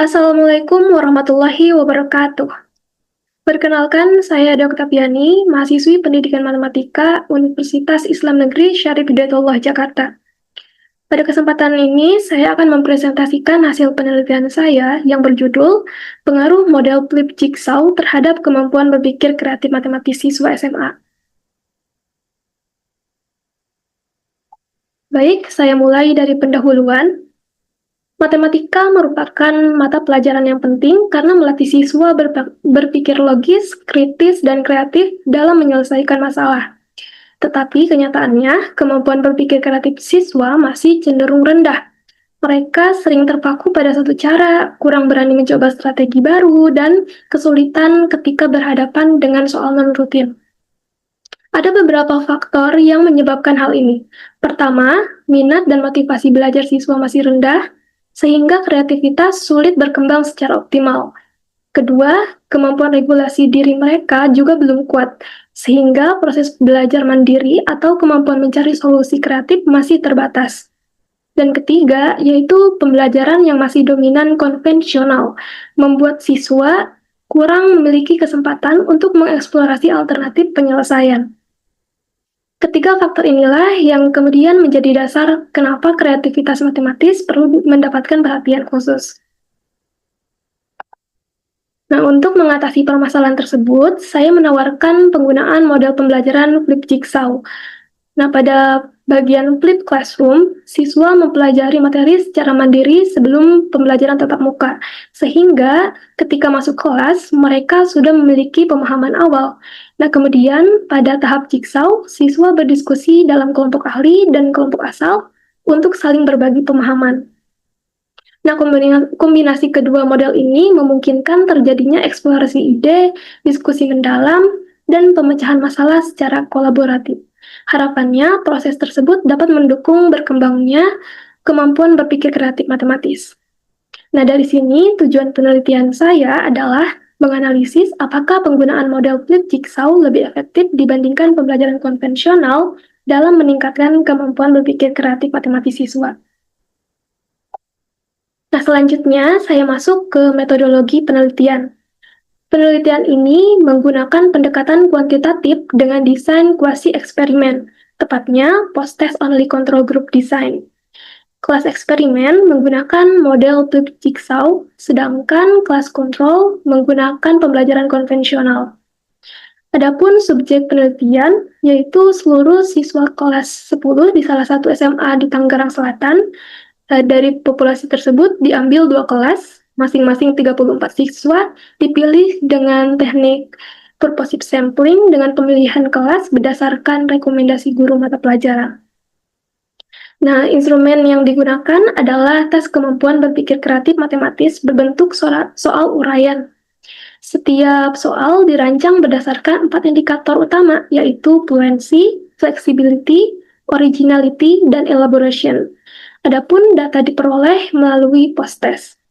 Assalamualaikum warahmatullahi wabarakatuh. Perkenalkan, saya Dr. Piani, mahasiswi Pendidikan Matematika Universitas Islam Negeri Syarif Hidayatullah Jakarta. Pada kesempatan ini, saya akan mempresentasikan hasil penelitian saya yang berjudul Pengaruh Model Flip Jigsaw terhadap Kemampuan Berpikir Kreatif Matematis Siswa SMA. Baik, saya mulai dari pendahuluan. Matematika merupakan mata pelajaran yang penting karena melatih siswa berpikir logis, kritis, dan kreatif dalam menyelesaikan masalah. Tetapi kenyataannya, kemampuan berpikir kreatif siswa masih cenderung rendah. Mereka sering terpaku pada satu cara, kurang berani mencoba strategi baru, dan kesulitan ketika berhadapan dengan soal non-rutin. Ada beberapa faktor yang menyebabkan hal ini. Pertama, minat dan motivasi belajar siswa masih rendah, sehingga kreativitas sulit berkembang secara optimal. Kedua, kemampuan regulasi diri mereka juga belum kuat, sehingga proses belajar mandiri atau kemampuan mencari solusi kreatif masih terbatas. Dan ketiga, yaitu pembelajaran yang masih dominan konvensional, membuat siswa kurang memiliki kesempatan untuk mengeksplorasi alternatif penyelesaian. Ketiga faktor inilah yang kemudian menjadi dasar kenapa kreativitas matematis perlu mendapatkan perhatian khusus. Nah, untuk mengatasi permasalahan tersebut, saya menawarkan penggunaan model pembelajaran Flip Jigsaw. Nah, pada bagian Flip Classroom, siswa mempelajari materi secara mandiri sebelum pembelajaran tatap muka, sehingga ketika masuk kelas, mereka sudah memiliki pemahaman awal. Nah, kemudian pada tahap Jigsaw, siswa berdiskusi dalam kelompok ahli dan kelompok asal untuk saling berbagi pemahaman. Nah, kombinasi kedua model ini memungkinkan terjadinya eksplorasi ide, diskusi mendalam, dan pemecahan masalah secara kolaboratif. Harapannya, proses tersebut dapat mendukung berkembangnya kemampuan berpikir kreatif matematis. Nah, dari sini tujuan penelitian saya adalah menganalisis apakah penggunaan model Flip Jigsaw lebih efektif dibandingkan pembelajaran konvensional dalam meningkatkan kemampuan berpikir kreatif matematis siswa. Nah, selanjutnya saya masuk ke metodologi penelitian. Penelitian ini menggunakan pendekatan kuantitatif dengan desain kuasi-eksperimen, tepatnya post-test only control group design. Kelas eksperimen menggunakan model Flip Jigsaw, sedangkan kelas kontrol menggunakan pembelajaran konvensional. Adapun subjek penelitian, yaitu seluruh siswa kelas 10 di salah satu SMA di Tangerang Selatan. Dari populasi tersebut diambil 2 kelas, masing-masing 34 siswa, dipilih dengan teknik purposive sampling dengan pemilihan kelas berdasarkan rekomendasi guru mata pelajaran. Nah, instrumen yang digunakan adalah tes kemampuan berpikir kreatif matematis berbentuk soal uraian. Setiap soal dirancang berdasarkan 4 indikator utama, yaitu fluency, flexibility, originality, dan elaboration. Adapun data diperoleh melalui post-test.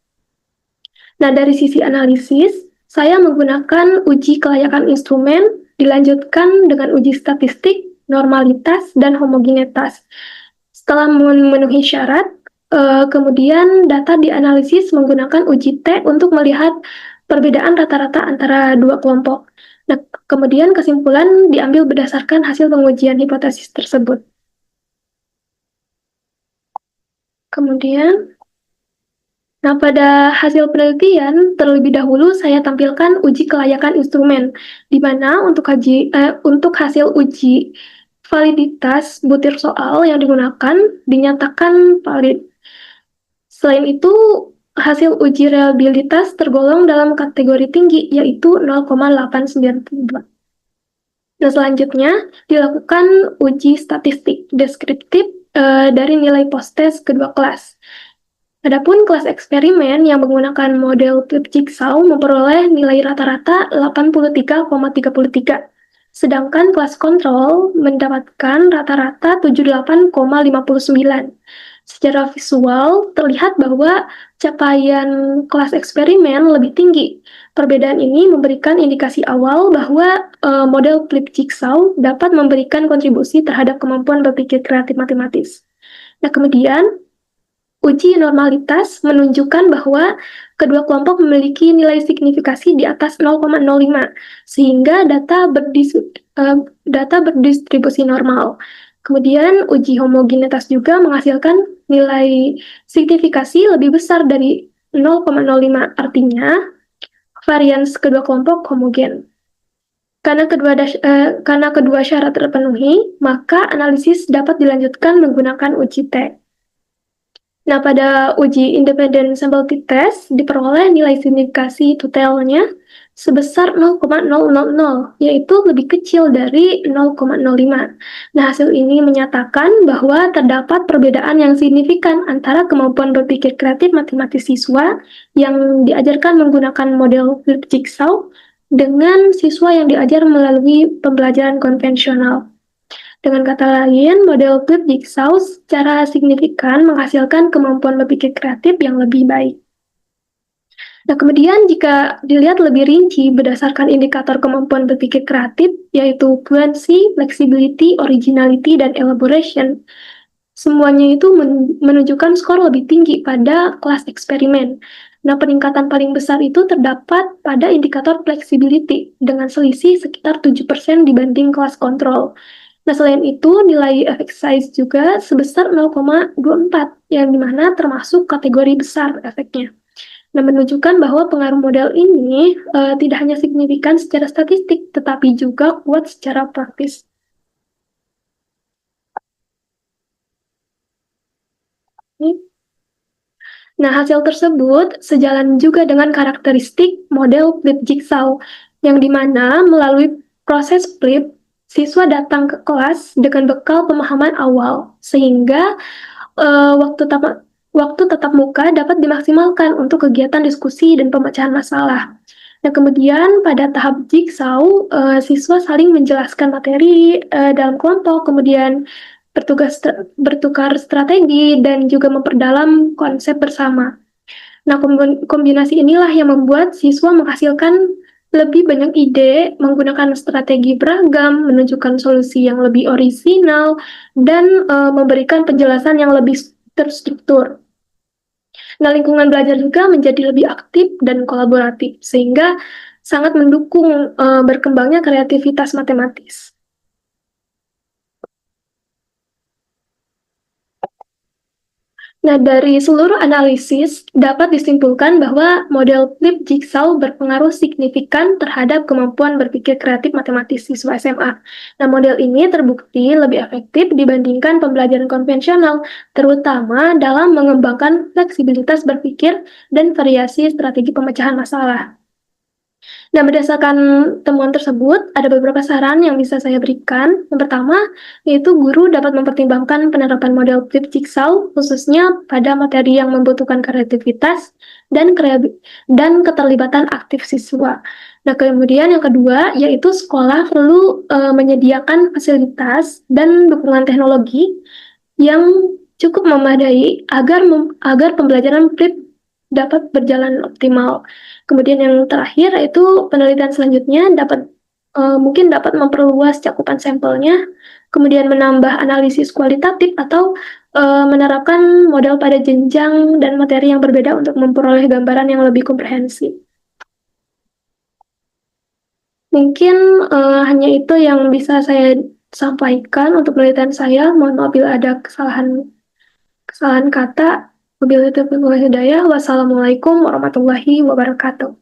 Nah, dari sisi analisis, saya menggunakan uji kelayakan instrumen, dilanjutkan dengan uji statistik, normalitas, dan homogenitas. Setelah memenuhi syarat, kemudian data dianalisis menggunakan uji T untuk melihat perbedaan rata-rata antara dua kelompok. Nah, kemudian kesimpulan diambil berdasarkan hasil pengujian hipotesis tersebut. Kemudian, nah pada hasil penelitian, terlebih dahulu saya tampilkan uji kelayakan instrumen, di mana untuk hasil uji validitas butir soal yang digunakan dinyatakan valid. Selain itu, hasil uji reliabilitas tergolong dalam kategori tinggi, yaitu 0,892. Nah, selanjutnya dilakukan uji statistik deskriptif dari nilai post-test kedua kelas. Adapun kelas eksperimen yang menggunakan model Flip Jigsaw memperoleh nilai rata-rata 83,33, sedangkan kelas kontrol mendapatkan rata-rata 78,59. Secara visual, terlihat bahwa capaian kelas eksperimen lebih tinggi. Perbedaan ini memberikan indikasi awal bahwa model Flip Jigsaw dapat memberikan kontribusi terhadap kemampuan berpikir kreatif matematis. Nah, kemudian Uji normalitas menunjukkan bahwa kedua kelompok memiliki nilai signifikasi di atas 0,05, sehingga data berdistribusi normal. Kemudian uji homogenitas juga menghasilkan nilai signifikasi lebih besar dari 0,05, artinya varians kedua kelompok homogen. Karena kedua syarat terpenuhi, maka analisis dapat dilanjutkan menggunakan uji T. Nah, pada uji independent sample t-test diperoleh nilai signifikasi totalnya sebesar 0,000, yaitu lebih kecil dari 0,05. Nah, hasil ini menyatakan bahwa terdapat perbedaan yang signifikan antara kemampuan berpikir kreatif matematis siswa yang diajarkan menggunakan model flip jigsaw dengan siswa yang diajar melalui pembelajaran konvensional. Dengan kata lain, model flip jigsaw secara signifikan menghasilkan kemampuan berpikir kreatif yang lebih baik. Nah, kemudian jika dilihat lebih rinci berdasarkan indikator kemampuan berpikir kreatif, yaitu fluency, flexibility, originality, dan elaboration, semuanya itu menunjukkan skor lebih tinggi pada kelas eksperimen. Nah, peningkatan paling besar itu terdapat pada indikator flexibility dengan selisih sekitar 7% dibanding kelas kontrol. Nah, selain itu, nilai effect size juga sebesar 0,24, yang dimana termasuk kategori besar efeknya. Nah, menunjukkan bahwa pengaruh model ini tidak hanya signifikan secara statistik, tetapi juga kuat secara praktis. Nah, hasil tersebut sejalan juga dengan karakteristik model flip jigsaw, yang dimana melalui proses flip, siswa datang ke kelas dengan bekal pemahaman awal, sehingga waktu tatap muka dapat dimaksimalkan untuk kegiatan diskusi dan pemecahan masalah. Nah, kemudian pada tahap jigsaw, siswa saling menjelaskan materi dalam kelompok, kemudian bertukar strategi, dan juga memperdalam konsep bersama. Nah, kombinasi inilah yang membuat siswa menghasilkan lebih banyak ide, menggunakan strategi beragam, menunjukkan solusi yang lebih orisinal, dan memberikan penjelasan yang lebih terstruktur. Nah, lingkungan belajar juga menjadi lebih aktif dan kolaboratif, sehingga sangat mendukung berkembangnya kreativitas matematis. Nah, dari seluruh analisis dapat disimpulkan bahwa model flip jigsaw berpengaruh signifikan terhadap kemampuan berpikir kreatif matematis siswa SMA. Nah, model ini terbukti lebih efektif dibandingkan pembelajaran konvensional, terutama dalam mengembangkan fleksibilitas berpikir dan variasi strategi pemecahan masalah. Nah, berdasarkan temuan tersebut, ada beberapa saran yang bisa saya berikan. Yang pertama, yaitu guru dapat mempertimbangkan penerapan model flip jigsaw, khususnya pada materi yang membutuhkan kreativitas dan keterlibatan aktif siswa. Nah, kemudian yang kedua, yaitu sekolah perlu menyediakan fasilitas dan dukungan teknologi yang cukup memadai agar pembelajaran flip dapat berjalan optimal. Kemudian yang terakhir yaitu penelitian selanjutnya mungkin dapat memperluas cakupan sampelnya, kemudian menambah analisis kualitatif atau menerapkan model pada jenjang dan materi yang berbeda untuk memperoleh gambaran yang lebih komprehensif. Mungkin hanya itu yang bisa saya sampaikan untuk penelitian saya. Mohon maaf bila ada kesalahan kata. Wabillahi taufiq wal hidayah. Wassalamualaikum warahmatullahi wabarakatuh.